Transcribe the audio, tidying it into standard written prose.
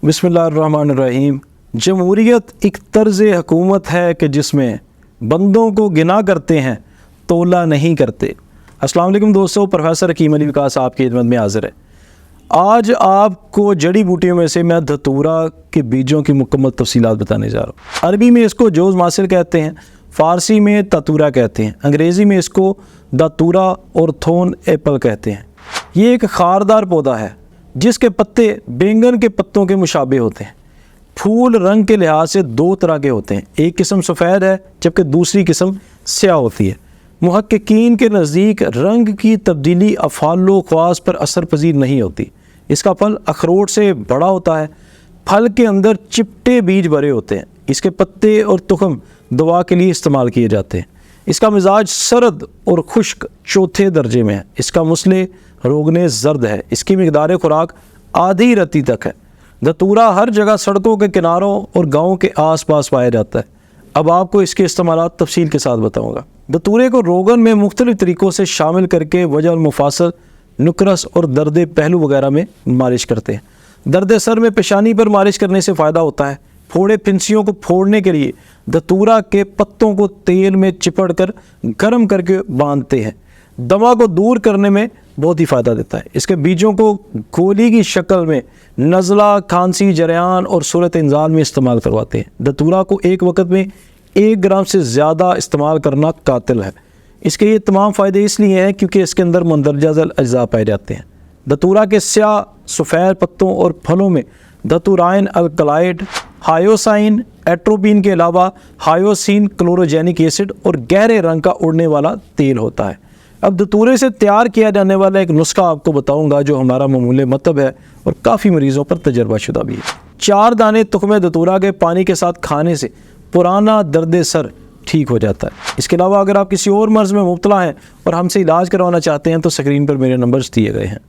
बिस्मिल्लाहिर्रहमानिर्रहीम। जमहूरियत एक तर्ज़ हुकूमत है कि जिसमें बंदों को गिना करते हैं, तोला नहीं करते। अस्सलाम वालेकुम दोस्तों, प्रोफेसर हकीम अली विकास आपकी खिदमत में हाज़िर है। आज आपको जड़ी बूटियों में से मैं धतूरा के बीजों की मुकम्मल तफसीलात बताने जा रहा हूँ। अरबी में इसको जोज़ मासिर कहते हैं, फ़ारसी में ततूरा कहते हैं, अंग्रेज़ी में इसको दातूरा और थोन एप्पल कहते हैं। ये एक खारदार पौधा है जिसके पत्ते बैंगन के पत्तों के मुशाबे होते हैं। फूल रंग के लिहाज से दो तरह के होते हैं, एक किस्म सफ़ेद है जबकि दूसरी किस्म स्याह होती है। मुहक्किकीन के नज़दीक रंग की तब्दीली अफ़ालो ख्वास पर असर पजीर नहीं होती। इसका फल अखरोट से बड़ा होता है। फल के अंदर चिपटे बीज भरे होते हैं। इसके पत्ते और तुखम दवा के लिए इस्तेमाल किए जाते हैं। इसका मिजाज सर्द और खुश्क चौथे दर्जे में है। इसका मुस्ले रोगने ज़र्द है। इसकी मिकदार खुराक आधी रत्ती तक है। धतूरा हर जगह सड़कों के किनारों और गाँव के आस पास पाया जाता है। अब आपको इसके इस्तेमाल तफसील के साथ बताऊँगा। धतूरे को रोगन में मुख्तलिफ़ तरीक़ों से शामिल करके वजह और मुफासल, नुकरस और दर्द पहलू वगैरह में मालिश करते हैं। दर्द सर में पेशानी पर मालिश करने से फ़ायदा होता है। फोड़े फिंसियों को फोड़ने के लिए धतूरा के पत्तों को तेल में चिपड़ कर गर्म करके बांधते हैं। दमा को दूर करने में बहुत ही फ़ायदा देता है। इसके बीजों को गोली की शक्ल में नज़ला, खांसी, जरियान और सूरत इंजाल में इस्तेमाल करवाते हैं। धतूरा को एक वक्त में 1 ग्राम से ज़्यादा इस्तेमाल करना कातिल है। इसके ये तमाम फ़ायदे इसलिए हैं क्योंकि इसके अंदर मंदरजा ज़ैल अज्जा पाए जाते हैं। धतूरा के स्याह सफ़ेद पत्तों और फलों में धतूराइन अल्कलाइड, हायोसाइन, एट्रोपिन के अलावा हायोसिन, क्लोरोजेनिक एसिड और गहरे रंग का उड़ने वाला तेल होता है। अब धतूरे से तैयार किया जाने वाला एक नुस्खा आपको बताऊंगा जो हमारा मामूल मतलब है और काफ़ी मरीज़ों पर तजर्बा शुदा भी है। 4 दाने तुख्मे धतूरा के पानी के साथ खाने से पुराना दर्द सर ठीक हो जाता है। इसके अलावा अगर आप किसी और मर्ज़ में मुब्तला हैं और हमसे इलाज करवाना चाहते हैं तो स्क्रीन पर मेरे नंबर्स दिए गए हैं।